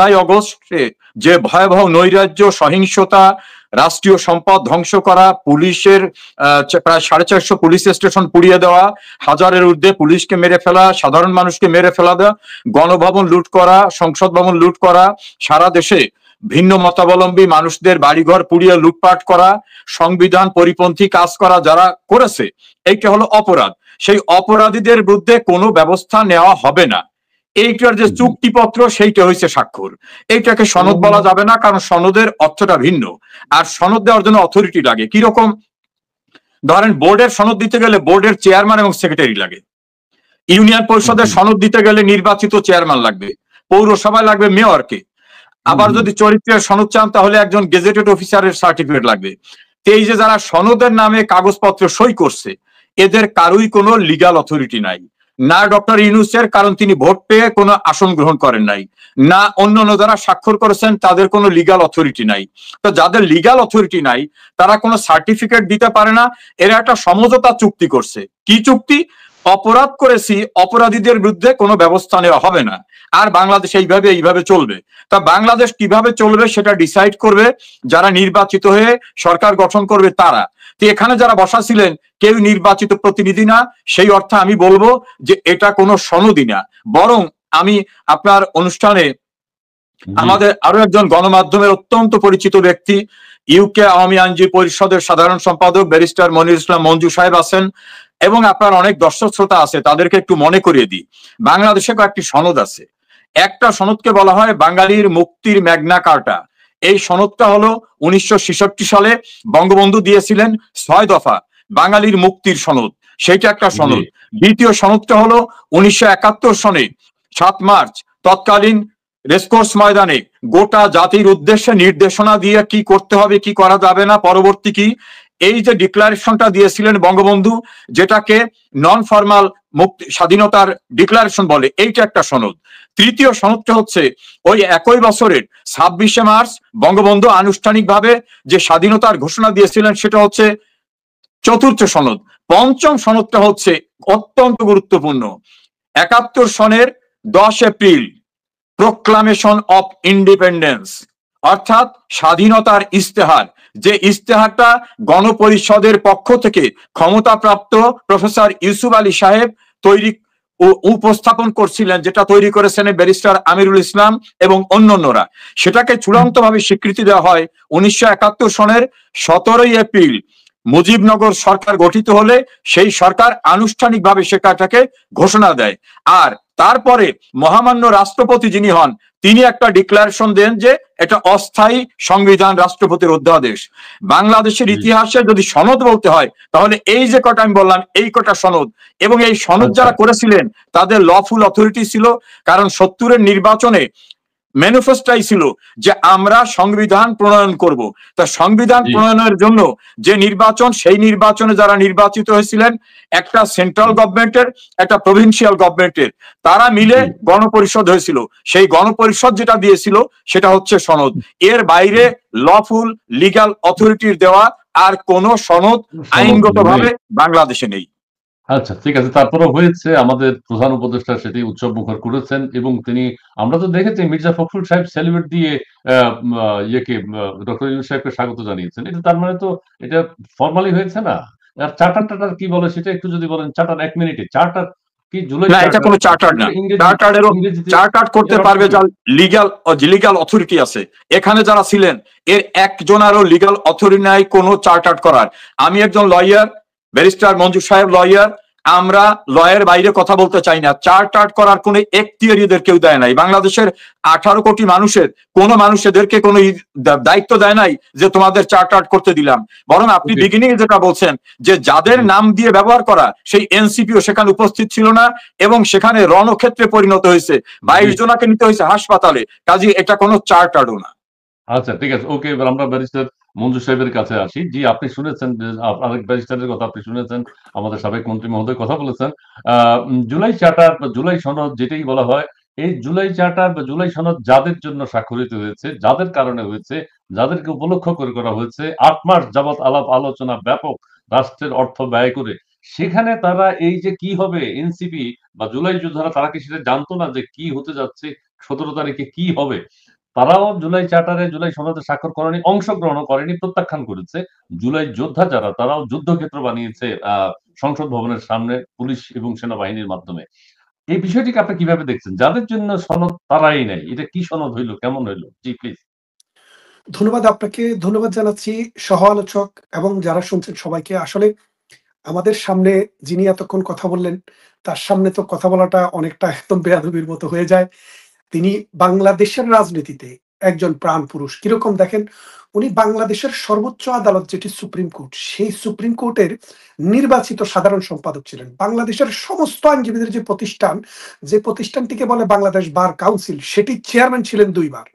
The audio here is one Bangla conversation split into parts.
জুলাই আগস্টে যে ভয়াবহ নৈরাজ্য, সহিংসতা, রাষ্ট্রীয় সম্পদ ধ্বংস করা, পুলিশের প্রায় 450 পুলিশ স্টেশন পুড়িয়ে দেওয়া, হাজারের ঊর্ধ্বে পুলিশকে মেরে ফেলা, সাধারণ মানুষকে মেরে ফেলা দেওয়া, গণভবন লুট করা, সংসদ ভবন লুট করা, সারা দেশে ভিন্ন মতাবলম্বী মানুষদের বাড়িঘর পুড়িয়ে লুটপাট করা, সংবিধান পরিপন্থী কাজ করা যারা করেছে, এইটা হলো অপরাধ। সেই অপরাধীদের বিরুদ্ধে কোনো ব্যবস্থা নেওয়া হবে না। এইটার যে চুক্তিপত্র সেইটা হয়েছে স্বাক্ষর। এইটাকে সনদ বলা যাবে না, কারণ সনদের অর্থটা ভিন্ন। আর সনদ দেওয়ার জন্য অথরিটি লাগে। কিরকম? ধরেন বোর্ডের সনদ দিতে গেলে বোর্ডের চেয়ারম্যান এবং সেক্রেটারি লাগে। ইউনিয়ন পরিষদের সনদ দিতে গেলে নির্বাচিত চেয়ারম্যান লাগবে, পৌরসভায় লাগবে মেয়রকে। আবার যদি চরিত্রের সনদ চান তাহলে একজন গেজেটেড অফিসারের সার্টিফিকেট লাগবে। এই যে যারা সনদের নামে কাগজপত্র সই করছে, এদের কারোই কোনো লিগাল অথরিটি নাই। না ডক্টর ইউনূসের, কারণ তিনি ভোট পেয়ে কোনো আসন গ্রহণ করেন নাই, না অন্যান্য যারা স্বাক্ষর করেছেন তাদের কোনো লিগাল অথরিটি নাই। তো যাদের লিগাল অথরিটি নাই তারা কোনো সার্টিফিকেট দিতে পারে না। এরা একটা সমঝোতা চুক্তি করছে। কি চুক্তি? অপরাধ করেছি, অপরাধীদের বিরুদ্ধে কোনো ব্যবস্থা নেওয়া হবে না, আর বাংলাদেশ এইভাবে চলবে। তা বাংলাদেশ কিভাবে চলবে সেটা ডিসাইড করবে যারা নির্বাচিত হয়ে সরকার গঠন করবে তারা। তো এখানে যারা বসা ছিলেন কেউ নির্বাচিত প্রতিনিধি না। সেই অর্থে আমি বলবো যে এটা কোনো সনদই না। বরং আমি আপনার অনুষ্ঠানে আমাদের আরো একজন গণমাধ্যমের অত্যন্ত পরিচিত ব্যক্তি, ইউকে আওয়ামী আইনজীবী পরিষদের সাধারণ সম্পাদক ব্যারিস্টার মনিরুল ইসলাম মঞ্জু সাহেব আছেন, এবং আপনার অনেক দর্শক শ্রোতা আছে, তাদেরকে একটু মনে করিয়ে দিই। বাংলাদেশে কয়েকটি সনদ আছে। একটা সনদকে বলা হয় বাঙালির মুক্তির ম্যাগনা কার্টা। এই সনদটা হলো 1966 সালে বঙ্গবন্ধু দিয়েছিলেন 6 দফা বাঙালির মুক্তির সনদ, সেইটা একটা সনদ। দ্বিতীয় সনদটা হলো 1971 সনে 7 মার্চ তৎকালীন রেসকোর্স ময়দানে গোটা জাতির উদ্দেশ্যে নির্দেশনা দিয়ে কি করতে হবে, কি করা যাবে না, পরবর্তী কি, এই যে ডিক্লারেশনটা দিয়েছিলেন বঙ্গবন্ধু, যেটাকে নন ফর্মাল মুক্তি স্বাধীনতার ডিক্লারেশন বলে, এইটা একটা সনদ। তৃতীয় সনদটা হচ্ছে ওই একই বছরের 26শে মার্চ বঙ্গবন্ধু আনুষ্ঠানিকভাবে যে স্বাধীনতার ঘোষণা দিয়েছিলেন, সেটা হচ্ছে চতুর্থ সনদ। পঞ্চম সনদটা হচ্ছে অত্যন্ত গুরুত্বপূর্ণ, 71 সনের 10 এপ্রিল প্রোক্লামেশন অফ ইন্ডিপেন্ডেন্স, অর্থাৎ স্বাধীনতার ইস্তেহার। যে ইস্তেহারটা গণপরিষদের পক্ষ থেকে ক্ষমতাপ্রাপ্ত প্রফেসর ইউসুফ আলী সাহেব তৈরি উপস্থাপন করছিলেন, যেটা তৈরি করেছেন ব্যারিস্টার আমিরুল ইসলাম এবং অন্যান্যরা, সেটাকে চূড়ান্তভাবে স্বীকৃতি দেওয়া হয় 1971 সনের 17 এপ্রিল। মুজিবনগর সরকার গঠিত হলে সেই সরকার আনুষ্ঠানিকভাবে সেটাকে ঘোষণা দেয়। আর তারপরে মহামান্য রাষ্ট্রপতি যিনি হন, তিনি একটা ডিক্লারেশন দেন যে এটা অস্থায়ী সংবিধান, রাষ্ট্রপতির অধ্যাদেশ। বাংলাদেশের ইতিহাসে যদি সনদ বলতে হয় তাহলে এই যে কটা আমি বললাম, এই কটা সনদ। এবং এই সনদ যারা করেছিলেন তাদের লফুল অথরিটি ছিল, কারণ 70-এর নির্বাচনে ম্যানিফেস্টোই ছিল যে আমরা সংবিধান প্রণয়ন করব। তা সংবিধান প্রণয়নের জন্য যে নির্বাচন, সেই নির্বাচনে যারা নির্বাচিত হয়েছিলেন, একটা সেন্ট্রাল গভর্নমেন্টের, একটা প্রভিন্সিয়াল গভর্নমেন্টের, তারা মিলে গণপরিষদ হয়েছিল। সেই গণপরিষদ যেটা দিয়েছিল সেটা হচ্ছে সনদ। এর বাইরে লফুল লিগ্যাল অথরিটির দেওয়া আর কোন সনদ আইনগতভাবে বাংলাদেশে নেই। আচ্ছা, ঠিক আছে। তারপরে হয়েছে আমাদের প্রধান উপদেষ্টা সেটি উৎসব মুখর করেছেন, এবং তিনি, আমরা তো দেখেছি মির্জা ফখরুল সাহেব সেলিব্রেট দিয়ে ইয়েকে ডক্টর ইউনূস সাহেবকে স্বাগত জানিয়েছেন। এটা তার মানে তো এটা ফর্মালি হয়েছে না। আর চার্টার টাটার কি বলে সেটা একটু যদি বলেন। চার্টার 1 মিনিটে, চার্টার কি জুলাই? না, এটা কোনো চার্টার না। চার্টার করতে পারবে যার লিগ্যাল অথরিটি আছে। এখানে যারা ছিলেন এর একজনেরও লিগ্যাল অথরিটি নাই কোনো চার্টার করার। আমি একজন লয়ার, ব্যারিস্টার মঞ্জু সাহেব লয়ার, আমরা লয়ের বাইরে কথা বলতে চাই না। চার্টার করার কোন এখতিয়ার এদের কেউ দেয় নাই। বাংলাদেশের 18 কোটি মানুষের কোন মানুষ এদেরকে কোনো দায়িত্ব দেয় নাই যে তোমাদের চার্টার করতে দিলাম। বরং আপনি বিগিনিং এ যেটা বলছেন যে যাদের নাম দিয়ে ব্যবহার করা, সেই এনসিপিও সেখানে উপস্থিত ছিল না, এবং সেখানে রণক্ষেত্রে পরিণত হয়েছে। 22 জনকে নিতে হয়েছে হাসপাতালে। কাজে এটা কোনো চার্টারও না। আচ্ছা, ঠিক আছে, ওকে। এবার আমরা ব্যারিস্টার মঞ্জু সাহেবের কাছে আসি। জি, আপনি শুনেছেন আরেক ব্যারিস্টারের কথা, আপনি শুনেছেন আমাদের সাবেক মন্ত্রী মহোদয় কথা বলেছেন। জুলাই চার্টার বা জুলাই সনদ যেটাই বলা হয়, এই জুলাই চার্টার বা জুলাই সনদ যাদের জন্য স্বাক্ষরিত হয়েছে, যাদের কারণে হয়েছে, যাদেরকে উপলক্ষ করে করা হয়েছে, 8 মাস যাবৎ আলাপ আলোচনা, ব্যাপক রাষ্ট্রের অর্থ ব্যয় করে, সেখানে তারা এই যে কি হবে এনসিপি বা জুলাই যোদ্ধারা, তারা কি সেটা জানতো না যে কি হতে যাচ্ছে, 17 তারিখে কি হবে? তারাও জুলাই চার্টারে জুলাই সনদে স্বাক্ষর করেনি, অংশগ্রহণ করেনি, প্রত্যাখ্যান করেছে। জুলাই যোদ্ধা যারা তারাও যুদ্ধক্ষেত্র বানিয়েছে সংসদ ভবনের সামনে পুলিশ এবং সেনাবাহিনীর মাধ্যমে। এই বিষয়টিকে আপনি কিভাবে দেখছেন? যাদের জন্য সনদ তারাই নেয়, এটা কি সনদ হইল? কেমন হইল? জি প্লিজ। ধন্যবাদ আপনাকে। ধন্যবাদ জানাচ্ছি সহ আলোচক এবং যারা শুনছেন সবাইকে। আসলে আমাদের সামনে যিনি এতক্ষণ কথা বললেন, তার সামনে তো কথা বলাটা অনেকটা একদম বেয়াদবির মতো হয়ে যায়। তিনি বাংলাদেশের রাজনীতিতে একজন প্রাণপুরুষ। কিরকম দেখেন, উনি বাংলাদেশের সর্বোচ্চ আদালত যেটি সুপ্রিম কোর্ট, সেই সুপ্রিম কোর্টের নির্বাচিত সাধারণ সম্পাদক ছিলেন। বাংলাদেশের সমস্ত আইনজীবীদের যে প্রতিষ্ঠান, যে প্রতিষ্ঠানটিকে বলে বাংলাদেশ বার কাউন্সিল, সেটির চেয়ারম্যান ছিলেন ২ বার।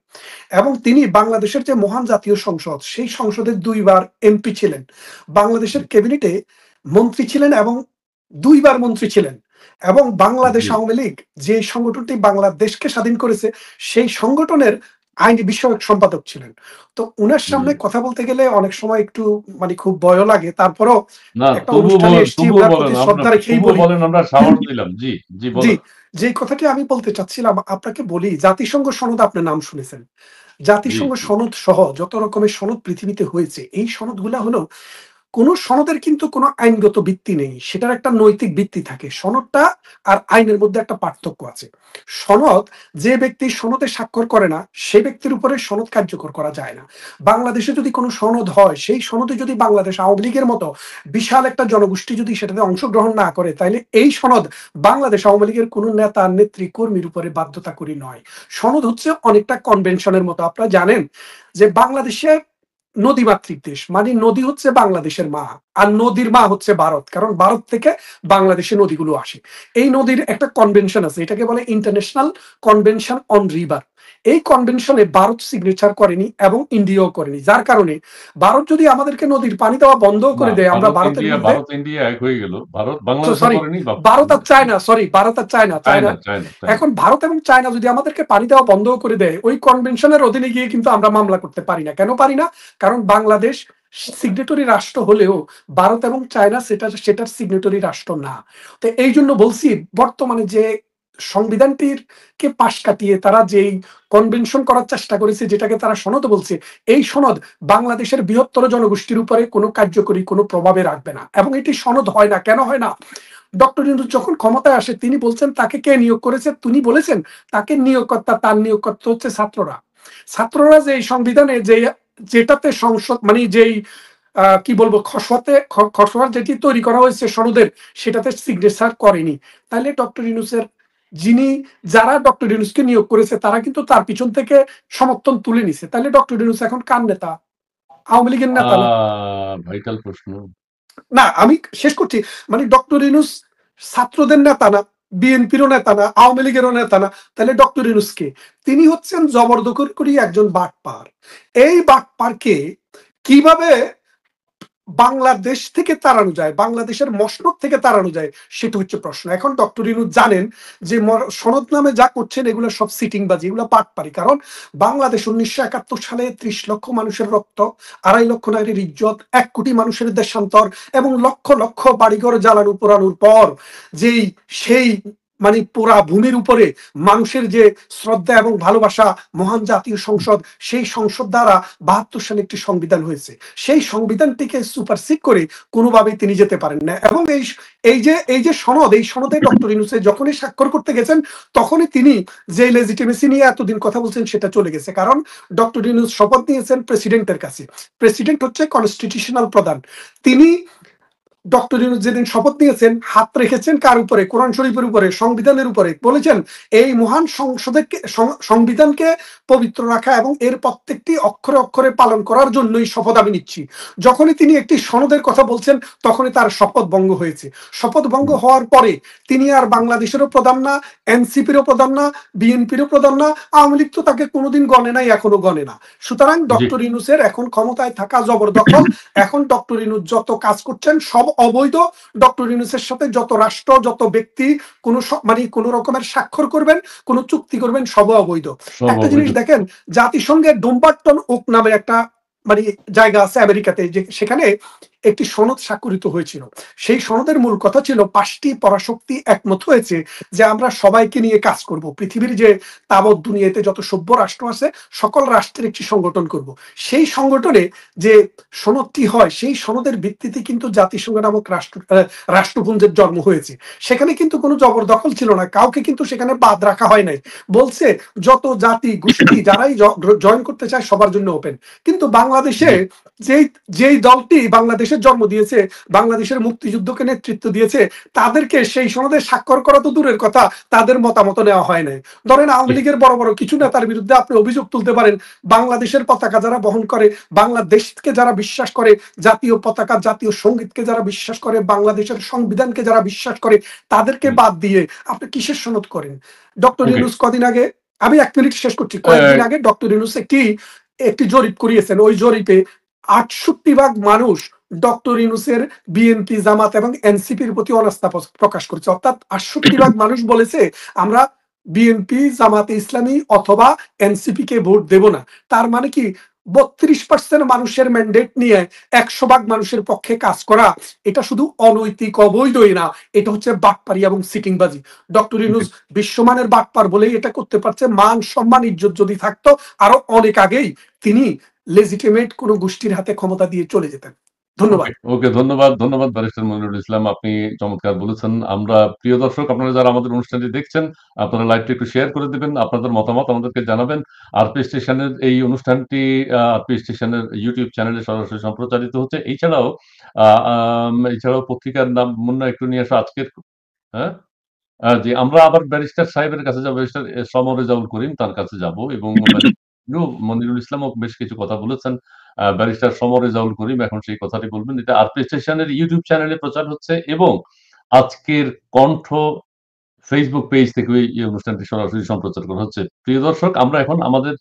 এবং তিনি বাংলাদেশের যে মহান জাতীয় সংসদ, সেই সংসদের ২ বার এমপি ছিলেন। বাংলাদেশের ক্যাবিনেটে মন্ত্রী ছিলেন এবং ২ বার মন্ত্রী ছিলেন। এবং বাংলাদেশ জি, আওয়ামী লীগ যে সংগঠনটি বাংলাদেশকে স্বাধীন করেছে, সেই সংগঠনের আইন বিষয়ক সম্পাদক ছিলেন। তো উনার জি। সামনে কথা বলতে গেলে অনেক সময় একটু মানে খুব ভয়ও লাগে। তারপরেও না, একটা তবুও অনুষ্ঠানে বলেন, এসেছি, তবুও উনার বলেন। প্রতি আমরা শ্রদ্ধা রেখেই তবুও বলি। বলেন, আমরা সাহস দিলাম। জি, জি জি, বলেন। যে কথাটি আমি বলতে চাচ্ছিলাম, আপনাকে বলি, জাতিসংঘ সনদ আপনার নাম শুনেছেন। জি, জাতিসংঘ জি। সনদ সহ যত রকমের সনদ পৃথিবীতে হয়েছে, এই সনদগুলা হলো কোন সনদের কিন্তু কোনো আইনগত ভিত্তি নেই। সেটার একটা নৈতিক ভিত্তি থাকে। সনদটা আর আইনের মধ্যে একটা পার্থক্য আছে। সনদ, যে ব্যক্তি সনদে স্বাক্ষর করে না, সে ব্যক্তির উপরে সনদ কার্যকর করা যায় না। বাংলাদেশে যদি কোনো সনদ হয়, সেই সনদে যদি বাংলাদেশ আওয়ামী লীগের মতো বিশাল একটা জনগোষ্ঠী যদি সেটাতে অংশগ্রহণ না করে, তাইলে এই সনদ বাংলাদেশ আওয়ামী লীগের কোনো নেতা, নেত্রী, কর্মীর উপরে বাধ্যতাকরী নয়। সনদ হচ্ছে অনেকটা কনভেনশনের মতো। আপনারা জানেন যে বাংলাদেশে নদীমাতৃক দেশ, মানে নদী হচ্ছে বাংলাদেশের মা, আর নদীর মা হচ্ছে ভারত, কারণ ভারত থেকে বাংলাদেশে নদীগুলো আসে। এই নদীর একটা কনভেনশন আছে, এটাকে বলে ইন্টারন্যাশনাল কনভেনশন অন রিভার। এই কনভেনশনে ভারত সিগনেচার করেনি এবং ইন্ডিয়াও করেনি, যার কারণে ভারত যদি আমাদেরকে নদীর পানি দেওয়া বন্ধ না, করে দেয়, আমরা ভারতের বিরুদ্ধে, ভারত ইন্ডিয়া এক হয়ে গেল। ভারত বাংলাদেশও সরি, করেনি বা ভারত আর চায়না, সরি, ভারত আর China, China. China, China, China. এখন ভারত এবং চায়না যদি আমাদেরকে পানি দেওয়া বন্ধ করে দেয়, ওই কনভেনশনের অধীনে গিয়ে কিন্তু আমরা মামলা করতে পারি না। কেন পারি না? কারণ বাংলাদেশ সিগনেটরি রাষ্ট্র হলেও ভারত এবং চায়না সেটার সিগনেটরি রাষ্ট্র না। তো এই জন্য বলছি, বর্তমানে যে সংবিধানটির কে পাশ কাটিয়ে তারা যেই কনভেনশন করার চেষ্টা করেছে, যেটাকে তারা সনদ বলছে, এই সনদ বাংলাদেশের বৃহত্তর জনগোষ্ঠীর উপরে কোনো কার্যকরী কোনো প্রভাবে রাখবে না। এবং এটি সনদ হয় না। কেন হয় না? ডক্টর ইউনূস যখন ক্ষমতায় আসে, তিনি বলছেন তাকে কে নিয়োগ করেছে, তিনি বলেছেন তাকে নিয়োগকর্তা, তার নিয়োগকর্তা হচ্ছে ছাত্ররা। ছাত্ররা যে এই সংবিধানে যে যেটাতে সংসদ মানে যেই কি বলবো, খসড়া যেটি তৈরি করা হয়েছে সনদের, সেটাতে সিগনেচার করেনি। তাহলে ডক্টর ইউনূসের যিনি, যারা ডক্টর ইউনূসকে নিয়োগ করেছে, তারা কিন্তু তার পিছন থেকে সমর্থন তুলে নিছে। তাহলে ডক্টর ইউনূস এখন কার নেতা? আওয়ামী লীগের নেতা না। ভাইটাল প্রশ্ন। না, আমি শেষ করছি। মানে ডক্টর ইউনূস ছাত্রদের নেতা না, বিএনপিরও নেতা না, আওয়ামী লীগেরও নেতা না। তাহলে ডক্টর ইউনূস কে? তিনি হচ্ছেন জবরদখলকারী একজন বাটপার। এই বাটপারকে কিভাবে বাংলাদেশ থেকে তাড়ানো যায়, বাংলাদেশের মসনদ থেকে তাড়ানো যায়, সেটা হচ্ছে প্রশ্ন। এখন ডক্টর ইউনূস জানেন যে সনদ নামে যা করছেন এগুলো সব সিটিংবাজি, এগুলো পাটপারি। কারণ বাংলাদেশ ১৯৭১ সালে ৩০ লক্ষ মানুষের রক্ত, ২.৫ লক্ষ নারীর ইজ্জত, ১ কোটি মানুষের দেশান্তর এবং লক্ষ লক্ষ বাড়িঘর জ্বালানো পোড়ানোর পর যেই সেই মানে পোড়া ভূমির উপরে মানুষের যে শ্রদ্ধা এবং ভালোবাসা, মহান জাতীয় সংসদ, সেই সংসদ দ্বারা ৭২ সালে একটি সংবিধান হয়েছে। সেই সংবিধানটিকে সুপারসিড করে কোনোভাবেই তিনি যেতে পারেন না। এবং এই যে সনদ, এই সনদে ডক্টর ইউনূস যখনই স্বাক্ষর করতে গেছেন, তখনই তিনি যে লেজিটিমেসি নিয়ে এতদিন কথা বলছেন সেটা চলে গেছে। কারণ ডক্টর ইউনূস শপথ নিয়েছেন প্রেসিডেন্টের কাছে। প্রেসিডেন্ট হচ্ছে কনস্টিটিউশনাল প্রধান। তিনি, ডক্টর ইউনূস যেদিন শপথ নিয়েছেন, হাত রেখেছেন কার উপরে? কোরআন শরীফের উপরে, সংবিধানের উপরে। বলেছেন এই মহান সংবিধানকে পবিত্র রাখা এবং এর প্রত্যেকটি অক্ষরে অক্ষরে পালন করার জন্যই শপথ আমি নিচ্ছি। যখনই তিনি একটি সনদের কথা বলছেন, তখনই তার শপথ ভঙ্গ হয়েছে। শপথ ভঙ্গ হওয়ার পরে তিনি আর বাংলাদেশেরও প্রধান না, এনসিপিরও প্রধান না, বিএনপিরও প্রধান না, আওয়ামী লীগ তো তাকে কোনোদিন গণে নাই, এখনো গণে না। সুতরাং জি। ডক্টর ইউনূসের এখন ক্ষমতায় থাকা জবরদখল। এখন ডক্টর ইউনূস যত কাজ করছেন সব অবৈধ। ডক্টর ইউনূসের সাথে যত রাষ্ট্র, যত ব্যক্তি মানে কোন রকমের স্বাক্ষর করবেন, কোন চুক্তি করবেন, সব অবৈধ। সব একটা অবৈধ। জিনিস দেখেন, জাতিসংঘের ডুম্বারটন ওক নামে একটা মানে জায়গা আছে আমেরিকাতে, যে সেখানে একটি সনদ স্বাক্ষরিত হয়েছিল। সেই সনদের মূল কথা ছিল 5টি পরাশক্তি একমত হয়েছে যে আমরা সবাইকে নিয়ে কাজ করব, পৃথিবীর যে তাবৎ দুনিয়াতে যত সভ্য রাষ্ট্র আছে সকল রাষ্ট্রের একটি সংগঠন করব। সেই সংগঠনে যে সনদটি হয় সেই সনদের ভিত্তিতে কিন্তু জাতিসংঘ নামক রাষ্ট্রপুঞ্জের জন্ম হয়েছে। সেখানে কিন্তু কোনো জবরদখল ছিল না, কাউকে কিন্তু সেখানে বাদ রাখা হয় নাই। বলছে যত জাতি গোষ্ঠী যারাই জয়েন করতে চায় সবার জন্য ওপেন। কিন্তু বাংলাদেশে যেই দলটি বাংলাদেশের জন্ম দিয়েছে, বাংলাদেশের মুক্তিযুদ্ধকে নেতৃত্ব দিয়েছে, তাদেরকে সেই সনদে স্বাক্ষর করা তো দূরের কথা, তাদের মতামত নেওয়া হয় নাই। ধরেন আওয়ামী লীগের বড় বড় কিছু নেতার বিরুদ্ধে আপনি অভিযোগ তুলতে পারেন, বাংলাদেশের পতাকা যারা বহন করে, বাংলাদেশকে যারা বিশ্বাস করে, জাতীয় পতাকা জাতীয় সঙ্গীতকে যারা বিশ্বাস করে, বাংলাদেশের সংবিধানকে যারা বিশ্বাস করে, তাদেরকে বাদ দিয়ে আপনি কিসের সনদ করেন? ডক্টর ইউনূস কদিন আগে, আমি 1 মিনিট শেষ করছি, কয়েকদিন আগে ডক্টর ইউনূস একটি জরিপ করিয়েছেন। ওই জরিপে 68% মানুষ ডক্টর ইউনূসের বিএনপি, জামাত এবং এনসিপির প্রতি অনাস্থা প্রকাশ করেছে। অর্থাৎ 68% মানুষ বলেছে আমরা বিএনপি, জামাতে ইসলামী অথবা এনসিপি কে ভোট দেব না। তার মানে কি 32% মানুষের ম্যান্ডেট নিয়ে 100% মানুষের পক্ষে কাজ করা, এটা শুধু অনৈতিক অবৈধই না, এটা হচ্ছে বাটপারি এবং সিটিংবাজি। ডক্টর ইউনূস বিশ্বমানের বাটপার বলেই এটা করতে পারছে। মান সম্মান ইজ্জত যদি থাকতো আরো অনেক আগেই তিনি লেজিটিমেট কোন গোষ্ঠীর হাতে ক্ষমতা দিয়ে চলে যেতেন। ধন্যবাদ। ওকে, ধন্যবাদ ব্যারিস্টার মনিরুল ইসলাম, আপনি চমৎকার বলেছেন। আমরা প্রিয় দর্শক, আপনারা যারা আমাদের অনুষ্ঠানটি দেখছেন, আপনারা লাইভটি একটু শেয়ার করে দিবেন, আপনাদের মতামত আমাদেরকে জানাবেন। আরপি স্টেশনের এই অনুষ্ঠানটি আরপি স্টেশনের ইউটিউব চ্যানেলে সরাসরি সম্প্রচারিত হচ্ছে। এছাড়াও পত্রিকার নাম মুন্না একটু নিয়ে আসো আজকের, হ্যাঁ জি, আমরা আবার ব্যারিস্টার সাহেবের কাছে যাবো, ব্যারিস্টার সমর রেজাউল করিম তার কাছে যাব এবং মনিরুল ইসলামও বেশ কিছু কথা বলেছেন। ব্যারিস্টার সমর রেজাউল করিম এখন সেই কথাটি বলবেন। এটা আরপি স্টেশনের ইউটিউব চ্যানেলে প্রচার হচ্ছে এবং আজকের কণ্ঠ ফেসবুক পেজ থেকে এই অনুষ্ঠানটি সরাসরি সম্প্রচার করা হচ্ছে। প্রিয় দর্শক, আমরা এখন আমাদের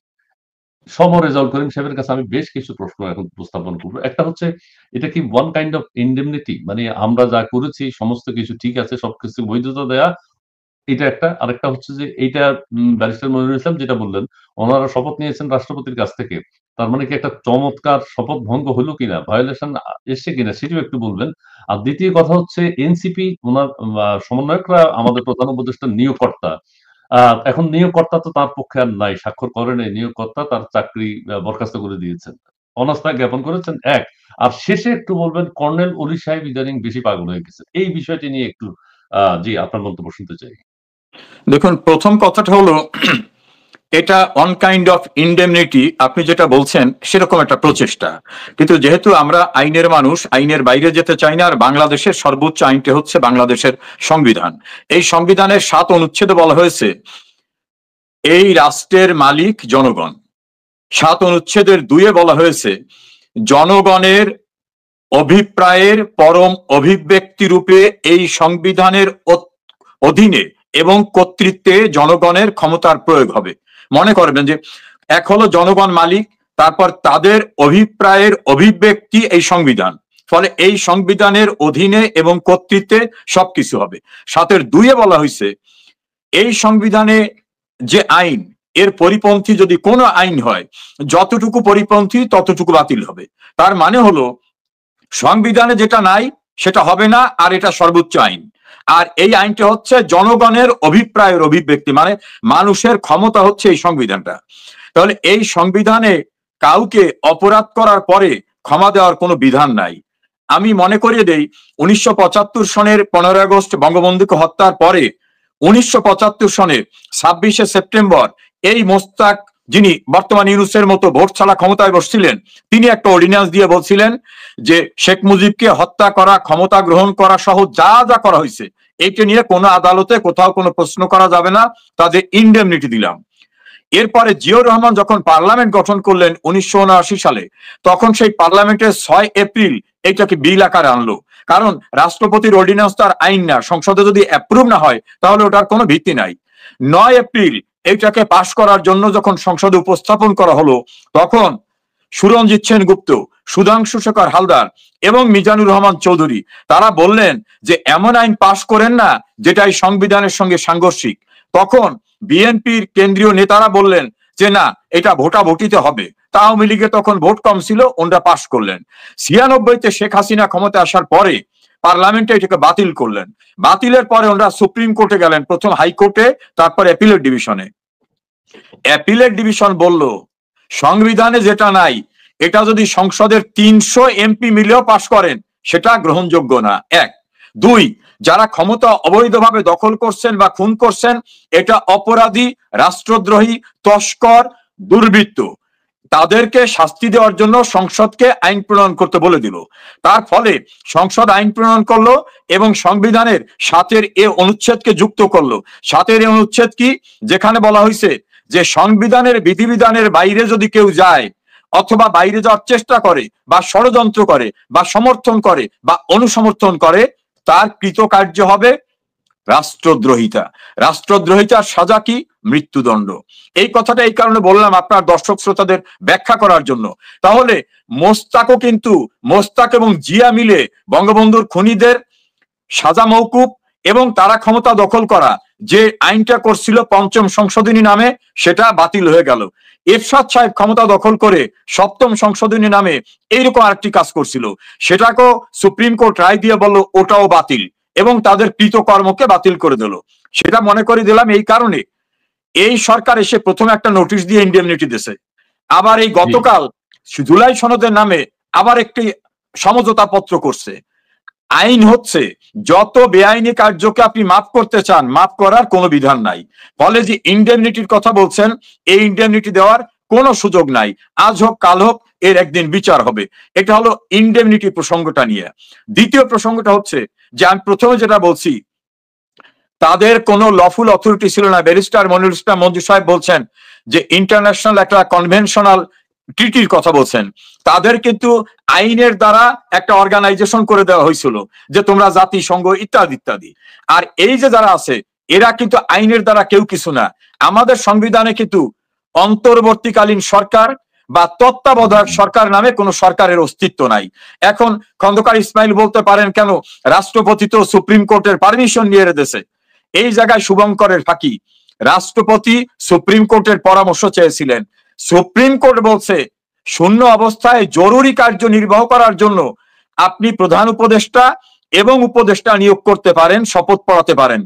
সমর রেজাউল করিম সাহেবের কাছে আমি বেশ কিছু প্রশ্ন এখন উপস্থাপন করব। একটা হচ্ছে, এটা কি ওয়ান কাইন্ড অফ ইনডেমনিটি, মানে আমরা যা করেছি সমস্ত কিছু ঠিক আছে, সবকিছু বৈধতা দেয়া, এটা একটা। আরেকটা হচ্ছে যে এইটা ব্যারিস্টার মনিরুল ইসলাম যেটা বললেন, ওনারা শপথ নিয়েছেন রাষ্ট্রপতির কাছ থেকে। তার মানে কি একটা চমৎকার শপথ ভঙ্গ হলো কিনা, ভায়োলেশন এসছে কিনা, সেটিও একটু বলবেন। আর দ্বিতীয় কথা হচ্ছে এনসিপি ওনার সমন্বয়করা আমাদের প্রধান উপদেষ্টা নিয়োগকর্তা। এখন নিয়োগকর্তা তো তার পক্ষে আর নাই, স্বাক্ষর করেন, নিয়োগকর্তা তার চাকরি বরখাস্ত করে দিয়েছেন, অনাস্থা জ্ঞাপন করেছেন এক। আর শেষে একটু বলবেন কর্নেল অলি সাহেব ইদানিং বেশি পাগল হয়ে গেছে, এই বিষয়টি নিয়ে একটু জি আপনার মন্তব্য শুনতে চাই। দেখুন, প্রথম কথাটা হলো এটা ওয়ান কাইন্ড অফ ইনডেমনিটি, আপনি যেটা বলছেন সেরকম একটা প্রচেষ্টা, কিন্তু যেহেতু আমরা আইনের মানুষ, আইনের বাইরে যেতে চাই না। আর বাংলাদেশের সর্বোচ্চ আইনটি হচ্ছে বাংলাদেশের সংবিধান। এই সংবিধানের 7 অনুচ্ছেদে বলা হয়েছে এই রাষ্ট্রের মালিক জনগণ। 7 অনুচ্ছেদের 2-এ বলা হয়েছে জনগণের অভিপ্রায়ের পরম অভিব্যক্তি রূপে এই সংবিধানের অধীনে এবং কর্তৃত্বে জনগণের ক্ষমতার প্রয়োগ হবে। মনে করবেন যে এক হলো জনগণ মালিক, তারপর তাদের অভিপ্রায়ের অভিব্যক্তি এই সংবিধান, ফলে এই সংবিধানের অধীনে এবং কর্তৃত্বে সবকিছু হবে। 7-এর 2-এ বলা হয়েছে এই সংবিধানে যে আইন, এর পরিপন্থী যদি কোনো আইন হয়, যতটুকু পরিপন্থী ততটুকু বাতিল হবে। তার মানে হলো সংবিধানে যেটা নাই সেটা হবে না, আর এটা সর্বোচ্চ আইন। আর এই আইনটা হচ্ছে জনগণের অভিপ্রায়ের অভিব্যক্তি, মানে মানুষের ক্ষমতা হচ্ছে এই সংবিধানটা। তাহলে এই সংবিধানে কাউকে অপরাধ করার পরে ক্ষমা দেওয়ার কোনো বিধান নাই। আমি মনে করিয়ে দেই 1975 সনের 15 আগস্ট বঙ্গবন্ধুকে হত্যার পরে 1975 সনের 26শে সেপ্টেম্বর এই মোস্তাক, যিনি বর্তমান ইউনূসের মতো ভোট ছাড়া ক্ষমতায় বসছিলেন, তিনি একটা অর্ডিন্যান্স দিয়ে বলছিলেন যে শেখ মুজিবকে হত্যা করা, ক্ষমতা গ্রহণ করা সহ যা যা করা হয়েছে এইটা নিয়ে কোনো আদালতে কোথাও কোনো প্রশ্ন করা যাবে না, তাদের ইনডেমনিটি দিলাম। এরপরে জিয়াউর রহমান যখন পার্লামেন্ট গঠন করলেন 1979 সালে, তখন সেই পার্লামেন্টের 6 এপ্রিল এইটাকে বিল আকারে আনলো। কারণ রাষ্ট্রপতির অর্ডিন্যান্স তার আইন না, সংসদে যদি অ্যাপ্রুভ না হয় তাহলে ওটার কোনো ভিত্তি নাই। 9 এপ্রিল এইটাকে পাশ করার জন্য যখন সংসদে উপস্থাপন করা হলো, তখন সুরঞ্জিত সেনগুপ্ত, সুধাংশু শেখর হালদার এবং মিজানুর রহমান চৌধুরী তারা বললেন যে এমন আইন পাশ করেন না যেটা এই সংবিধানের সঙ্গে সাংঘর্ষিক। তখন বিএনপির কেন্দ্রীয় নেতারা বললেন যে না এটা ভোটাভুটিতে হবে। তা আওয়ামী লীগে তখন ভোট কম ছিল, ওনারা পাশ করলেন। 96-তে শেখ হাসিনা ক্ষমতা আসার পরে পার্লামেন্টে এটাকে বাতিল করলেন। বাতিলের পরে ওনারা সুপ্রিম কোর্টে গেলেন, প্রথম হাইকোর্টে, তারপর অ্যাপিলেট ডিভিশনে। অ্যাপিলেট ডিভিশন বলল সংবিধানে যেটা নাই এটা যদি সংসদের 300 এমপি মিলেও পাশ করেন সেটা গ্রহণযোগ্য না। এক। দুই, যারা ক্ষমতা অবৈধভাবে দখল করছেন বা খুন করছেন এটা অপরাধী, রাষ্ট্রদ্রোহী, তস্কর, দুর্বৃত্ত, তাদেরকে শাস্তি দেওয়ার জন্য সংসদকে আইন প্রণয়ন করতে বলে দিল। তার ফলে সংসদ আইন প্রণয়ন করলো এবং সংবিধানের 7-এর এ অনুচ্ছেদকে যুক্ত করলো। 7-এর এ অনুচ্ছেদ কি? যেখানে বলা হয়েছে যে সংবিধানের বিধিবিধানের বাইরে যদি কেউ যায় অথবা বাইরে যাওয়ার চেষ্টা করে বা ষড়যন্ত্র করে বা সমর্থন করে বা অনুসমর্থন করে তার কৃতকার্য হবে রাষ্ট্রদ্রোহিতা। রাষ্ট্রদ্রোহিতার সাজা কি? মৃত্যুদণ্ড। এই কথাটা এই কারণে বললাম আপনার দর্শক শ্রোতাদের ব্যাখ্যা করার জন্য। তাহলে মোস্তাকও কিন্তু, মোস্তাক এবং জিয়া মিলে বঙ্গবন্ধুর খুনিদের সাজা মওকুফ এবং তারা ক্ষমতা দখল করা যে আইনটা করছিল 5ম সংশোধনী নামে সেটা বাতিল হয়ে গেল। এরশাদ সাহেব ক্ষমতা দখল করে 7ম সংশোধনী নামে এইরকম আরেকটি কাজ করছিল, সেটাকেও সুপ্রিম কোর্ট রায় দিয়ে বলল ওটাও বাতিল এবং তাদের কৃতকর্মকে বাতিল করে দিল। সেটা মনে করে দিলাম এই কারণে এই সরকার এসে প্রথমে একটা নোটিশ দিয়ে ইন্ডেমনিটি দিয়েছে, আবার এই গতকাল জুলাই সনদের নামে আবার একটি সমঝোতা পত্র করছে। আইন হচ্ছে যত বেআইনি কার্যকে আপনি মাফ করতে চান মাফ করার কোনো বিধান নাই। ফলে যে ইন্ডেমনিটির কথা বলছেন এই ইন্ডেমনিটি দেওয়ার কোনো সুযোগ নাই। আজ হোক কাল হোক এর একদিন বিচার হবে। এটা হলো ইন্ডেমনিটি প্রসঙ্গটা নিয়ে। দ্বিতীয় প্রসঙ্গটা হচ্ছে যে আমি প্রথমে যেটা বলছি তাদের কোনো লফুল অথরিটি ছিল না। ব্যারিস্টার মনিরুল ইসলাম মঞ্জু সাহেব বলছেন যে ইন্টারন্যাশনাল একটা কনভেনশনাল ট্রিটির কথা বলছেন, তাদের কিন্তু আইনের দ্বারা একটা অর্গানাইজেশন করে দেওয়া হয়েছিল যে তোমরা জাতিসংঘ ইত্যাদি ইত্যাদি। আর এই যে যারা আছে এরা কিন্তু আইনের দ্বারা কেউ কিছু না। আমাদের সংবিধানে কিন্তু অন্তর্বর্তীকালীন সরকার বা তত্ত্বাবধায়ক সরকার নামে কোন সরকারের অস্তিত্ব নাই। এখন খন্দকার ইসমাইল বলতে পারেন কেন রাষ্ট্রপতি তো সুপ্রিম কোর্টের পারমিশন নিয়ে রেখেছে। এই জায়গায় শুভঙ্করের ফাঁকি। রাষ্ট্রপতি সুপ্রিম কোর্টের পরামর্শ চেয়েছিলেন, সুপ্রিম কোর্ট বলছে শূন্য অবস্থায় জরুরি কার্য নির্বাহ করার জন্য আপনি প্রধান উপদেষ্টা এবং উপদেষ্টা নিয়োগ করতে পারেন, শপথ পড়াতে পারেন।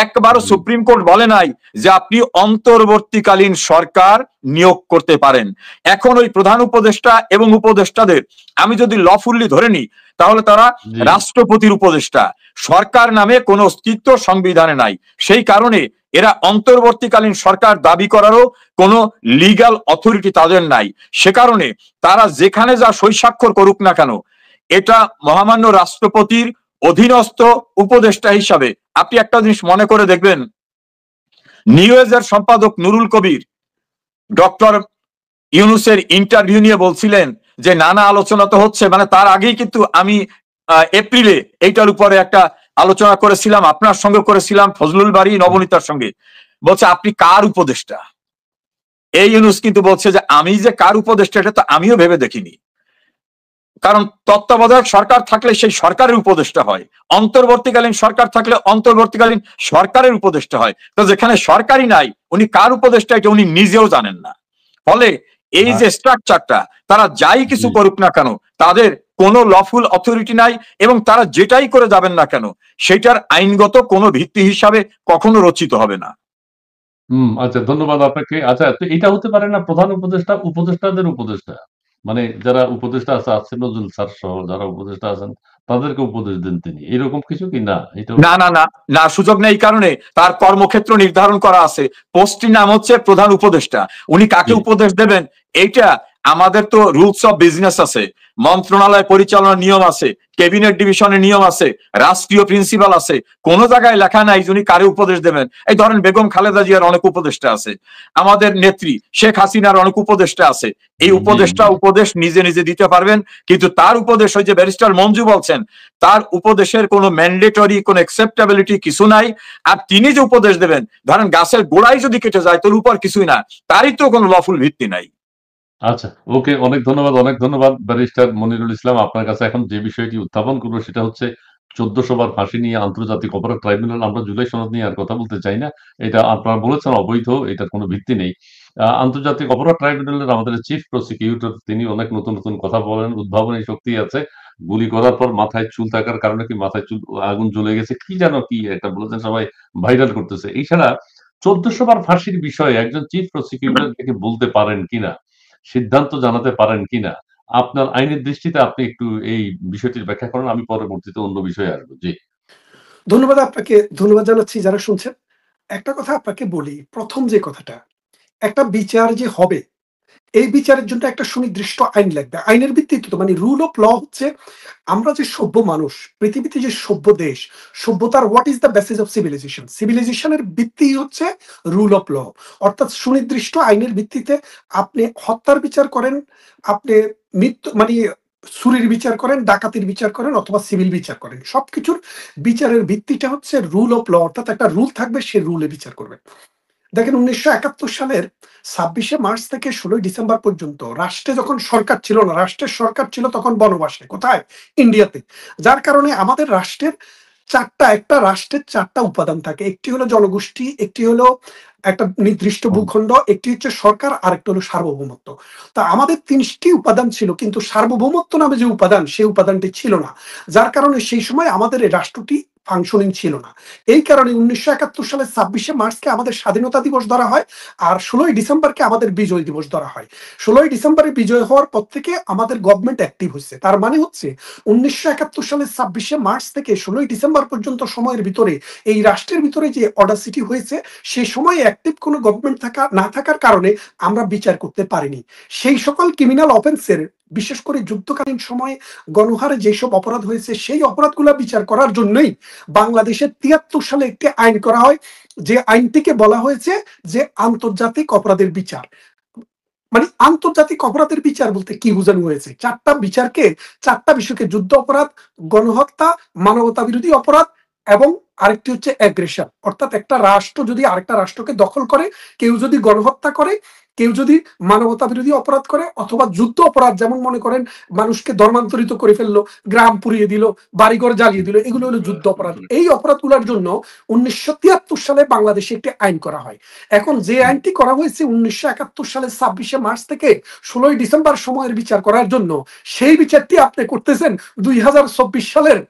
একবারও সুপ্রিম কোর্ট বলে নাই যে আপনি অন্তর্বর্তীকালীন সরকার নিয়োগ করতে পারেন। এখন ওই প্রধান উপদেষ্টা এবং উপদেষ্টাদের আমি যদি লফুল্লি ধরে নিই তাহলে তারা রাষ্ট্রপতির উপদেষ্টা, সরকার নামে কোনো অস্তিত্ব সংবিধানে নাই। সেই কারণে এরা অন্তর্বর্তীকালীন সরকার দাবি করারও কোনো লিগ্যাল অথরিটি তাদের নাই। সে কারণে তারা যেখানে যা সই স্বাক্ষর করুক না কেন এটা মহামান্য রাষ্ট্রপতির অধীনস্থ উপদেষ্টা হিসাবে। আপনি একটা জিনিস মনে করে দেখবেন, নিউজের সম্পাদক নুরুল কবির ডক্টর ইউনূসের ইন্টারভিউ নিয়ে বলছিলেন যে নানা আলোচনা তো হচ্ছে, মানে তার আগেই কিন্তু আমি এপ্রিলে এইটার উপরে একটা আলোচনা করেছিলাম, আপনার সঙ্গে করেছিলাম, ফজলুল বারী নবনীতার সঙ্গে। বলছে আপনি কার উপদেষ্টা? এই ইউনূস কিন্তু বলছে যে আমি যে কার উপদেষ্টা এটা তো আমিও ভেবে দেখিনি। কারণ তত্ত্বাবধায়ক সরকার থাকলে সেই সরকারের উপদেষ্টা হয়, অন্তর্বর্তীকালীন সরকার থাকলে অন্তর্বর্তীকালীন সরকারের উপদেষ্টা হয়। তো যেখানে সরকারই নাই উনি কার উপদেষ্টা এটা উনি নিজেও জানেন না। ফলে এই যে স্ট্রাকচারটা, তারা যাই কিছু করুক না কেন তাদের কোনো লফুল অথরিটি নাই এবং তারা যেটাই করে যাবেন না কেন সেটার আইনগত কোনো ভিত্তি হিসাবে কখনো রচিত হবে না। আচ্ছা, ধন্যবাদ আপনাকে। আচ্ছা, তো এটা হতে পারে না প্রধান উপদেষ্টা উপদেষ্টাদের উপদেষ্টা, মানে যারা উপদেষ্টা আছে আসিফ নজরুল স্যার সহ যারা উপদেষ্টা আছেন তাদেরকে উপদেশ দেন তিনি, এরকম কিছু কি? না, এটা না না না না, সুযোগ নেই। কারণে তার কর্মক্ষেত্র নির্ধারণ করা আছে, পোস্টটির নাম হচ্ছে প্রধান উপদেষ্টা। উনি কাকে উপদেশ দেবেন এইটা আমাদের তো রুলস অফ বিজনেস আছে, মন্ত্রণালয় পরিচালনার নিয়ম আছে, ক্যাবিনেট ডিভিশনের নিয়ম আছে, রাষ্ট্রীয় প্রিন্সিপাল আছে। কোন জায়গায় লেখা নাই উনি কারে উপদেশ দেবেন। এই ধরেন বেগম খালেদা জিয়ার অনেক উপদেষ্টা আছে, আমাদের নেত্রী শেখ হাসিনার অনেক উপদেষ্টা আছে। এই উপদেষ্টা উপদেশ নিজে নিজে দিতে পারবেন, কিন্তু তার উপদেশ ওই যে ব্যারিস্টার মঞ্জু বলছেন তার উপদেশের কোনো ম্যান্ডেটরি কোনো অ্যাকসেপ্টেবিলিটি কিছু নাই। আর তিনি যে উপদেশ দেবেন ধরেন গাছের গোড়াই যদি কেটে যায় তোর উপর কিছুই না, তারই তো কোনো লফুল ভিত্তি নাই। আচ্ছা, ওকে, অনেক ধন্যবাদ, অনেক ধন্যবাদ ব্যারিস্টার মনিরুল ইসলাম। আপনার কাছে এখন যে বিষয়টি উত্থাপন করবো সেটা হচ্ছে 1400 বার ফাঁসি নিয়ে আন্তর্জাতিক অপরাধ ট্রাইব্যুনাল। আমরা জুলাই সনদ নিয়ে আর কথা বলতে চাই না, এটা আপনারা বলেছেন অবৈধ, এটার কোনো ভিত্তি নেই। আন্তর্জাতিক অপরাধ ট্রাইব্যুনালের আমাদের চিফ প্রসিকিউটর তিনি অনেক নতুন নতুন কথা বলেন, উদ্ভাবনী শক্তি আছে। গুলি করার পর মাথায় চুল থাকার কারণে কি মাথায় চুল আগুন জ্বলে গেছে কি যেন কি একটা বলেছেন, সবাই ভাইরাল করতেছে। এছাড়া 1400 বার ফাঁসির বিষয়ে একজন চিফ প্রসিকিউটর থেকে বলতে পারেন কিনা, সিদ্ধান্ত জানাতে পারেন কিনা, আপনার আইনের দৃষ্টিতে আপনি একটু এই বিষয়টির ব্যাখ্যা করেন, আমি পরবর্তীতে অন্য বিষয়ে আসবো। জি। ধন্যবাদ আপনাকে, ধন্যবাদ জানাচ্ছি যারা শুনছেন। একটা কথা আপনাকে বলি, প্রথম যে কথাটা, একটা বিচার যে হবে, এই বিচারের জন্য একটা সুনির্দিষ্ট আইন লাগবে। আইনের ভিত্তিতে তো মানে রুল অফ ল হচ্ছে আমরা যে সভ্য মানুষ, পৃথিবীতে যে সভ্য দেশ, সভ্যতার what is the basis of civilization? সিভিলাইজেশনের ভিত্তি হচ্ছে রুল অফ ল, অর্থাৎ সুনির্দিষ্ট আইনের ভিত্তিতে আপনি হত্যার বিচার করেন, আপনি মৃত্যু মানে চুরির বিচার করেন, ডাকাতির বিচার করেন অথবা সিভিল বিচার করেন, সবকিছুর বিচারের ভিত্তিটা হচ্ছে রুল অফ ল, অর্থাৎ একটা রুল থাকবে, সে রুলে বিচার করবেন। দেখেন 1971 সালের 26শে মার্চ থেকে 16ই ডিসেম্বর পর্যন্ত রাষ্ট্রে যখন সরকার ছিল না, রাষ্ট্রের সরকার ছিল তখন বনবাসে। কোথায়? ইন্ডিয়াতে। যার কারণে আমাদের রাষ্ট্রের একটা রাষ্ট্রের 4টা উপাদান থাকে। একটি হলো জনগোষ্ঠী, একটি হলো একটা নির্দিষ্ট ভূখণ্ড, একটি হচ্ছে সরকার, আরেকটা হলো সার্বভৌমত্ব। তা আমাদের 3টি উপাদান ছিল, কিন্তু সার্বভৌমত্ব নামে যে উপাদান, সেই উপাদানটি ছিল না। যার কারণে সেই সময় আমাদের এই রাষ্ট্রটি ফাংশনিং ছিল না। এই কারণে 1971 সালের 26শে মার্চকে আমাদের স্বাধীনতা দিবস ধরা হয়, আর 16ই ডিসেম্বরকে আমাদের বিজয় দিবস ধরা হয়। 16ই ডিসেম্বরে বিজয় হওয়ার পর থেকে আমাদের গভর্নমেন্ট অ্যাক্টিভ হচ্ছে। তার মানে হচ্ছে 1971 সালের 26শে মার্চ থেকে 16ই ডিসেম্বর পর্যন্ত সময়ের ভিতরে এই রাষ্ট্রের ভিতরে যে অডাসিটি হয়েছে, সে সময় অ্যাক্টিভ কোনো গভর্নমেন্ট না থাকার কারণে আমরা বিচার করতে পারিনি। সেই সকল ক্রিমিনাল অফেন্সের, বিশেষ করে যুদ্ধকালীন সময়ে গণহারে যেসব অপরাধ হয়েছে, সেই অপরাধগুলো বিচার করার জন্যই বাংলাদেশে 73 সালে একটি আইন করা হয়, যে আইনটিকে বলা হয়েছে যে আন্তর্জাতিক অপরাধের বিচার। মানে আন্তর্জাতিক অপরাধের বিচার বলতে কি বোঝানো হয়েছে? 4টা বিচারকে, 4টা বিষয়কে, যুদ্ধ অপরাধ, গণহত্যা, মানবতা বিরোধী অপরাধ এবং আরেকটি হচ্ছে অ্যাগ্রেশন। অর্থাৎ একটা রাষ্ট্র যদি আরেকটা রাষ্ট্রকে দখল করে, কেউ যদি গণহত্যা করে, কেউ যদি মানবতা বিরোধী অপরাধ করে, অথবা যুদ্ধ অপরাধ, যেমন মনে করেন মানুষকে ধর্মান্তরিত করে ফেললো, গ্রাম পুড়িয়ে দিল, বাড়িঘর জ্বালিয়ে দিল, এগুলো হলো যুদ্ধ অপরাধ। এই অপরাধগুলোর জন্য 1973 সালে বাংলাদেশে একটি আইন করা হয়। এখন যে আইনটি করা হয়েছে 1971 সালের 26শে মার্চ থেকে 16ই ডিসেম্বর সময়ের বিচার করার জন্য, সেই বিচারটি আপনি করতেছেন 2024 সালের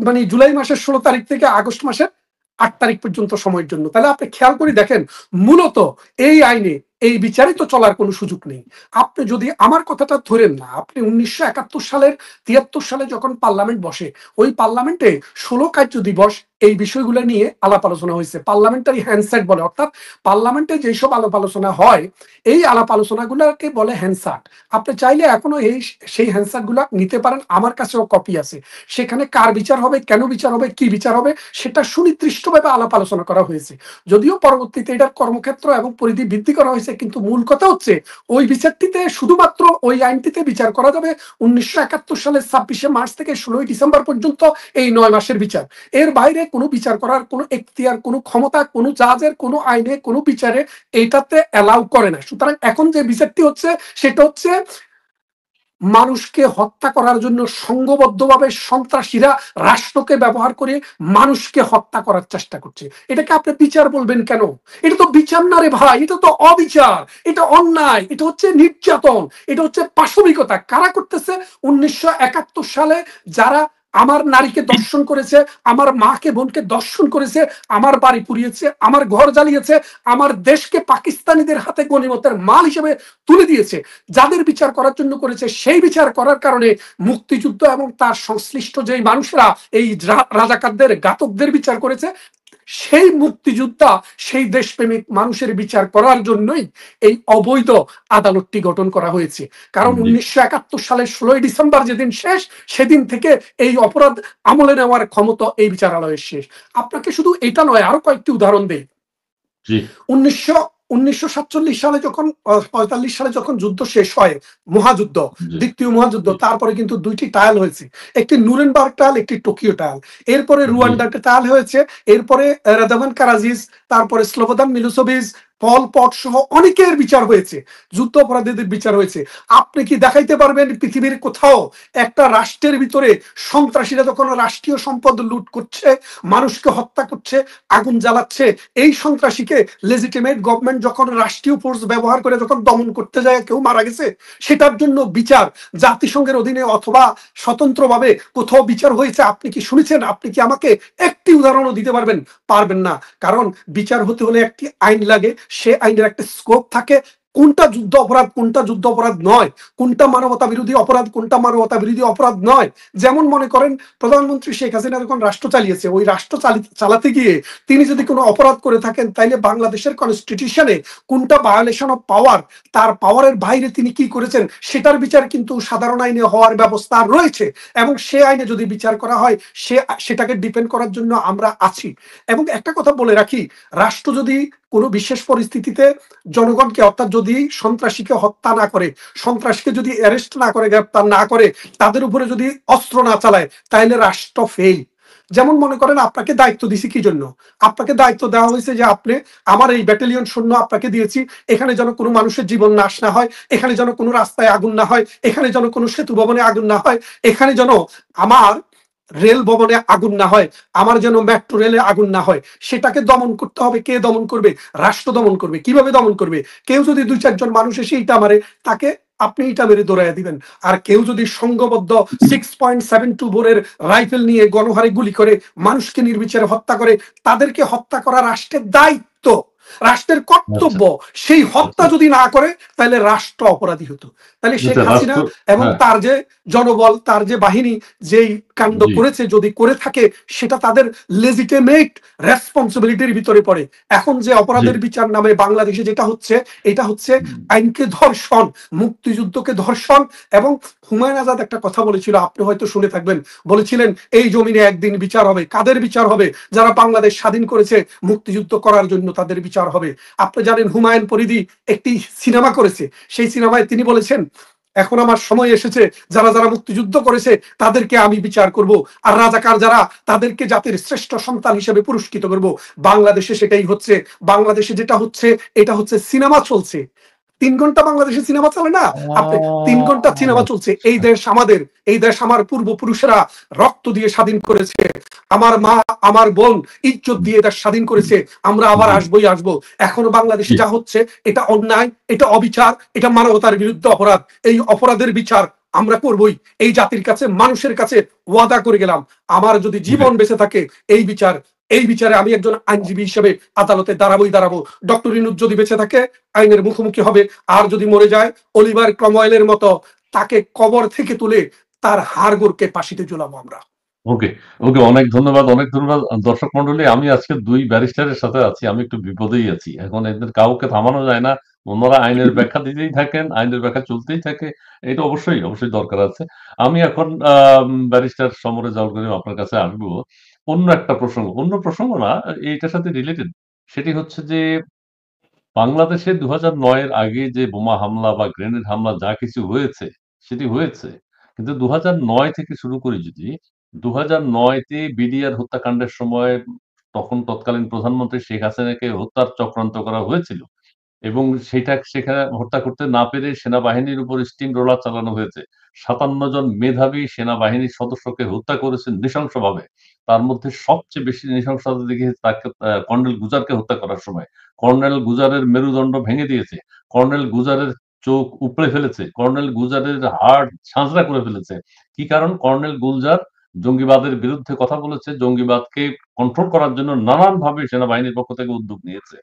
মানে জুলাই মাসের 16 তারিখ থেকে আগস্ট মাসের 8 তারিখ পর্যন্ত সময়ের জন্য। তাহলে আপনি খেয়াল করে দেখেন, মূলত এই আইনে এই বিচারে তো চলার কোনো সুযোগ নেই। আপনি যদি আমার কথাটা ধরেন না, আপনি 1971 সালের 73 সালে যখন পার্লামেন্ট বসে, ওই পার্লামেন্টে 16 কার্য দিবস এই বিষয়গুলো নিয়ে আলাপ আলোচনা হয়েছে। পার্লামেন্টারি হ্যান্ডসেট বলে, অর্থাৎ পার্লামেন্টে যেসব আলাপ আলোচনা হয়, এই আলাপ আলোচনাগুলোকে বলে হ্যান্ডসাট। আপনি চাইলে এখনো সেই হ্যান্ডসাট গুলা নিতে পারেন, আমার কাছেও কপি আছে। সেখানে কার বিচার হবে, কেন বিচার হবে, কি বিচার হবে, সেটা সুনির্দিষ্টভাবে আলাপ আলোচনা করা হয়েছে। যদিও পরবর্তীতে এটার কর্মক্ষেত্র এবং পরিধি বৃদ্ধি করা হয়েছে, কিন্তু মূল কথা হচ্ছে ওই বিচারটিতে, শুধুমাত্র ওই আইনটিতে বিচার করা যাবে 1971 সালের 26শে মার্চ থেকে 16ই ডিসেম্বর পর্যন্ত, এই 9 মাসের বিচার। এর বাইরে কোনো বিচার করার কোনো এখতিয়ার, কোনো ক্ষমতা, কোনো জাজের, কোনো আইনে, কোনো বিচারে এটাতে অ্যালাউ করে না। সুতরাং এখন যে বিচারটি হচ্ছে, সেটা হচ্ছে মানুষকে হত্যা করার জন্য সংঘবদ্ধভাবে সন্ত্রাসীরা রাষ্ট্রকে ব্যবহার করে মানুষকে হত্যা করার চেষ্টা করছে। এটাকে আপনি বিচার বলবেন কেন? এটা তো বিচার না রে ভাই, এটা তো অবিচার, এটা অন্যায়, এটা হচ্ছে নির্যাতন, এটা হচ্ছে পাশবিকতা। কারা করতেছে? 1971 সালে যারা আমার নারীকে দর্শন করেছে, আমার মাকে বোনকে দর্শন করেছে, আমার বাড়ি পুড়িয়েছে, আমার ঘর জ্বালিয়েছে, আমার দেশকে পাকিস্তানিদের হাতে গনিমতের মাল হিসেবে তুলে দিয়েছে, যাদের বিচার করার জন্য করেছে, সেই বিচার করার কারণে মুক্তিযুদ্ধ এবং তার সংশ্লিষ্ট যেই মানুষরা এই রাজাকারদের, ঘাতকদের বিচার করেছে, সেই মুক্তিযোদ্ধা, সেই দেশপ্রেমিক মানুষের বিচার করার জন্যই এই অবৈধ আদালতটি গঠন করা হয়েছে। কারণ 1971 সালের 16ই ডিসেম্বর যেদিন শেষ, সেদিন থেকে এই অপরাধ আমলে নেওয়ার ক্ষমতা এই বিচারালয়ের শেষ। আপনাকে শুধু এটা নয়, আরো কয়েকটি উদাহরণ দেই। 1947 সালে যখন 45 সালে যখন যুদ্ধ শেষ হয়, মহাযুদ্ধ, দ্বিতীয় মহাযুদ্ধ, তারপরে কিন্তু 2টি ট্রায়াল হয়েছে, একটি নুরেনবার্গ ট্রায়াল, একটি টোকিও ট্রায়াল। এরপরে রুয়ান্ডা ট্রায়াল হয়েছে, এরপরে রাদাভান কারাজিস, তারপরে স্লোবোদান মিলোসেভিচ, পল পট সহ অনেকের বিচার হয়েছে, যুদ্ধ অপরাধীদের বিচার হয়েছে। আপনি কি দেখাইতে পারবেন পৃথিবীর কোথাও একটা রাষ্ট্রের ভিতরে সন্ত্রাসীরা যখন রাষ্ট্রীয় সম্পদ লুট করছে, মানুষকে হত্যা করছে, আগুন জ্বালাচ্ছে, এই সন্ত্রাসীকে লেজিটিমেট গভর্নমেন্ট যখন রাষ্ট্রীয় ফোর্স ব্যবহার করে যখন দমন করতে যায় কেউ মারা গেছে, সেটার জন্য বিচার জাতিসংঘের অধীনে অথবা স্বতন্ত্রভাবে কোথাও বিচার হয়েছে আপনি কি শুনেছেন? আপনি কি আমাকে একটি উদাহরণও দিতে পারবেন? পারবেন না। কারণ বিচার হতে হলে একটি আইন লাগে, সে আইনের একটা স্কোপ থাকে, কোনটা যুদ্ধ অপরাধ কোনটা যুদ্ধ অপরাধ নয়, কোনটা মানবতা বিরোধী অপরাধ কোনটা মানবতা বিরোধী অপরাধ নয়। যেমন মনে করেন প্রধানমন্ত্রী শেখ হাসিনা যখন রাষ্ট্র চালিয়েছে, ওই রাষ্ট্র চালাতে গিয়ে তিনি যদি কোনো অপরাধ করে থাকেন, তাইলে বাংলাদেশের কনস্টিটিউশনে কোনটা ভায়োলেশন অফ পাওয়ার, তার পাওয়ারের বাইরে তিনি কি করেছেন সেটার বিচার কিন্তু সাধারণ আইনে হওয়ার ব্যবস্থা রয়েছে, এবং সে আইনে যদি বিচার করা হয় সেটাকে ডিপেন্ড করার জন্য আমরা আছি। এবং একটা কথা বলে রাখি, রাষ্ট্র যদি কোনো বিশেষ পরিস্থিতিতে জনগণকে, অর্থাৎ যদি সন্ত্রাসীকে হত্যা না করে, সন্ত্রাসীকে যদি অ্যারেস্ট না করে, গ্রেপ্তার না করে, তাদের উপরে যদি অস্ত্র না চালায়, তাহলে রাষ্ট্র ফেল। যেমন মনে করেন আপনাকে দায়িত্ব দিছি কি জন্য? আপনাকে দায়িত্ব দেওয়া হয়েছে যে আপনি, আমার এই ব্যাটালিয়ন সৈন্য আপনাকে দিয়েছি, এখানে যেন কোনো মানুষের জীবন নাশ না হয়, এখানে যেন কোনো রাস্তায় আগুন না হয়, এখানে যেন কোনো সেতু ভবনে আগুন না হয়, এখানে যেন আমার রেল ভবনে আগুন না হয়, আমার যেন মেট্রো রেলে আগুন না হয়। সেটাকে দমন করতে হবে। কে দমন করবে? রাষ্ট্র দমন করবে। কিভাবে দমন করবে? কেউ যদি 2-4 জন মানুষ এসে ইটা মারে, তাকে আপনি ইটা মেরে দৌড়াইয়া দিবেন। আর কেউ যদি সংঘবদ্ধ 6.72 বোরের রাইফেল নিয়ে গণহারে গুলি করে মানুষকে নির্বিচারে হত্যা করে, তাদেরকে হত্যা করা রাষ্ট্রের দায়িত্ব, রাষ্ট্রের কর্তব্য। সেই হত্যা যদি না করে, তাহলে রাষ্ট্র অপরাধী হতো। তাহলে শেখ হাসিনা এবং তার যে জনবল, তার যে বাহিনী যেই কাণ্ড করেছে, যদি করে থাকে, সেটা তাদের লেজিটিমেট রেসপন্সিবিলিটির ভিতরে পড়ে। এখন যে অপরাধের বিচার নামে বাংলাদেশে যেটা হচ্ছে, এটা হচ্ছে আইনকে ধর্ষণ, মুক্তিযুদ্ধকে ধর্ষণ। এবং হুমায়ুন আজাদ একটা কথা বলেছিল, আপনি হয়তো শুনে থাকবেন, বলেছিলেন এই জমিনে একদিন বিচার হবে। কাদের বিচার হবে? যারা বাংলাদেশ স্বাধীন করেছে, মুক্তিযুদ্ধ করার জন্য তাদের বিচার হবে। আপনি জানেন হুমায়ুন পরিধি একটি সিনেমা করেছে, সেই সিনেমায় তিনি বলেছেন, এখন আমার সময় এসেছে, যারা যারা মুক্তিযুদ্ধ করেছে তাদেরকে আমি বিচার করব, আর রাজাকার যারা, তাদেরকে জাতির শ্রেষ্ঠ সন্তান হিসেবে পুরস্কৃত করব। বাংলাদেশে সেটাই হচ্ছে। বাংলাদেশে যেটা হচ্ছে, এটা হচ্ছে সিনেমা চলছে। 3 ঘন্টা বাংলাদেশে সিনেমা চলে না, আপনি 3 ঘন্টা সিনেমা চলছে। এই দেশ আমাদের, এই দেশ আমার পূর্বপুরুষেরা রক্ত দিয়ে স্বাধীন করেছে, আমার মা আমার বোন ইজ্জত দিয়ে দেশ স্বাধীন করেছে, আমরা আবার আসবোই আসবো। এখনো বাংলাদেশে যা হচ্ছে, এটা অন্যায়, এটা অবিচার, এটা মানবতার বিরুদ্ধে অপরাধ। এই অপরাধের বিচার আমরা করবই। এই জাতির কাছে, মানুষের কাছে ওয়াদা করে গেলাম, আমার যদি জীবন বেঁচে থাকে, এই বিচার, এই বিচারে আমি একজন আইনজীবী হিসেবে আদালতে দাঁড়াবো। ডক্টর ইনুস যদি বেঁচে থাকে, আইনের মুখোমুখি হবে। আর যদি মরে যায়, অলিভার ক্রমওয়েলের মতো তাকে কবর থেকে তুলে তার হাড়গোড়কে ফাঁসিতে ঝুলাবো আমরা। ওকে, ওকে, অনেক ধন্যবাদ, অনেক ধন্যবাদ। দর্শক মন্ডলী, আমি আজকে 2 ব্যারিস্টারের সাথে আছি, আমি একটু বিপদেই আছি। এখন এদের কাউকে থামানো যায় না, ওনারা আইনের ব্যাখ্যা দিতেই থাকেন, আইনের ব্যাখ্যা চলতেই থাকে। এটা অবশ্যই দরকার আছে। আমি এখন ব্যারিস্টার সমরে জাওয়াল করিম আপনার কাছে আসবো অন্য একটা প্রসঙ্গ, অন্য প্রসঙ্গ না, এইটার সাথে রিলেটেড। সেটি হচ্ছে যে বাংলাদেশে 2009 এর আগে যে বোমা হামলা বা গ্রেনেড হামলা যা কিছু হয়েছে, সেটি হয়েছে। কিন্তু 2009 থেকে শুরু করে যদি 2009 তে বিডিআর হত্যাকাণ্ডের সময় তৎকালীন প্রধানমন্ত্রী শেখ হাসিনাকে হত্যার চক্রান্ত করা হয়েছিল। এবং সেখানে হত্যা করতে না পেরে সেনাবাহিনীর উপর স্টিম রোলার চালানো হয়েছে। ৫৭ জন মেধাবী সেনাবাহিনীর সদস্যকে হত্যা করেছেন নৃশংসভাবে। তার মধ্যে সবচেয়ে বেশি নৃশংসতা দেখিয়েছে তাকে কর্নেল গুজারকে হত্যা করার সময়। কর্নেল গুজারের মেরুদণ্ড ভেঙে দিয়েছে। কর্নেল গুজারের চোখ উপড়ে ফেলেছে। কর্নেল গুজারের হাড় ঝাঁঝরা করে ফেলেছে। কি কারণ? কর্নেল গুলজার জঙ্গিবাদের বিরুদ্ধে কথা বলেছে, জঙ্গিবাদকে কন্ট্রোল করার জন্য নানানভাবে সেনাবাহিনীর পক্ষ থেকে উদ্যোগ নিয়েছে।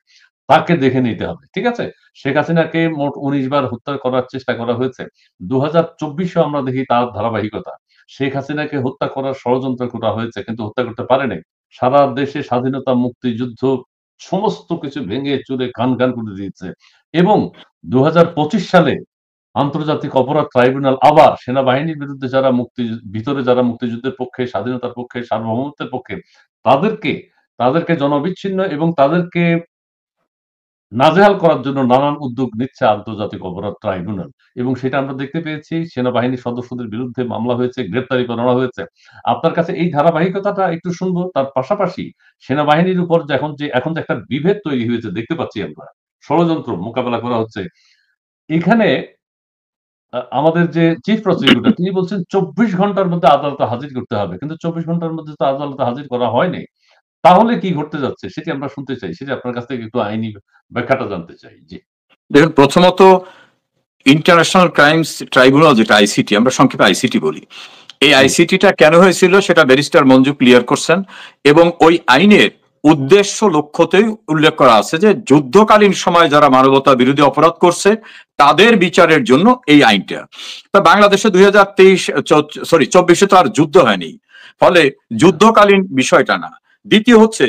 তাকে দেখে নিতে হবে। ঠিক আছে? শেখ হাসিনাকে মোট ১৯ বার হত্যা করার চেষ্টা করা হয়েছে। ২০২৪ আমরা দেখি তার ধারাবাহিকতা। শেখ হাসিনাকে হত্যা করার ষড়যন্ত্র করা হয়েছে, কিন্তু হত্যা করতে পারে নাই। সারা দেশে স্বাধীনতা, মুক্তিযুদ্ধ সমস্ত কিছু ভেঙে চুরে খান করে দিয়েছে। এবং ২০২৫ সালে আন্তর্জাতিক অপরাধ ট্রাইব্যুনাল আবার সেনাবাহিনীর বিরুদ্ধে যারা মুক্তিযুদ্ধের পক্ষে, স্বাধীনতার পক্ষে, সার্বভৌমত্বের পক্ষে, তাদেরকে তাদেরকে জনবিচ্ছিন্ন এবং তাদেরকে নাজেহাল করার জন্য নানান উদ্যোগ নিচ্ছে আন্তর্জাতিক অপরাধ ট্রাইব্যুনাল। এবং সেটা আমরা দেখতে পেয়েছি, সেনাবাহিনীর সদস্যদের বিরুদ্ধে মামলা হয়েছে, গ্রেপ্তারি করানো হয়েছে। আপনার কাছে এই ধারাবাহিকতাটা একটু শুনবো। তার পাশাপাশি সেনাবাহিনীর উপর এখন যে একটা বিভেদ তৈরি হয়েছে দেখতে পাচ্ছি আমরা। ষড়যন্ত্র মোকাবেলা করা হচ্ছে। এখানে আমাদের যে চিফ প্রসিকিউটর তিনি বলছেন ২৪ ঘন্টার মধ্যে আদালতে হাজির করতে হবে, কিন্তু ২৪ ঘন্টার মধ্যে তো আদালতে হাজির করা হয়নি। তাহলে কি ঘটতে যাচ্ছে সেটি আমরা শুনতে চাই, সেটি আপনার কাছ থেকে একটু আইনি ব্যাখ্যাটা জানতে চাই। জি। দেখুন, প্রথমত ইন্টারন্যাশনাল ক্রাইমস ট্রাইব্যুনাল, যেটা আইসিটি, আমরা সংক্ষেপে আইসিটি বলি, এই আইসিটিটা কেন হয়েছিল সেটা ব্যারিস্টার মঞ্জু ক্লিয়ার করছেন, এবং ওই আইনের উদ্দেশ্য লক্ষ্যতেই উল্লেখ করা আছে যে যুদ্ধকালীন সময় যারা মানবতা বিরোধী অপরাধ করছে তাদের বিচারের জন্য এই আইনটা। তা বাংলাদেশে 2024 তো আর যুদ্ধ হয়নি, ফলে যুদ্ধকালীন বিষয়টা না। দ্বিতীয় হচ্ছে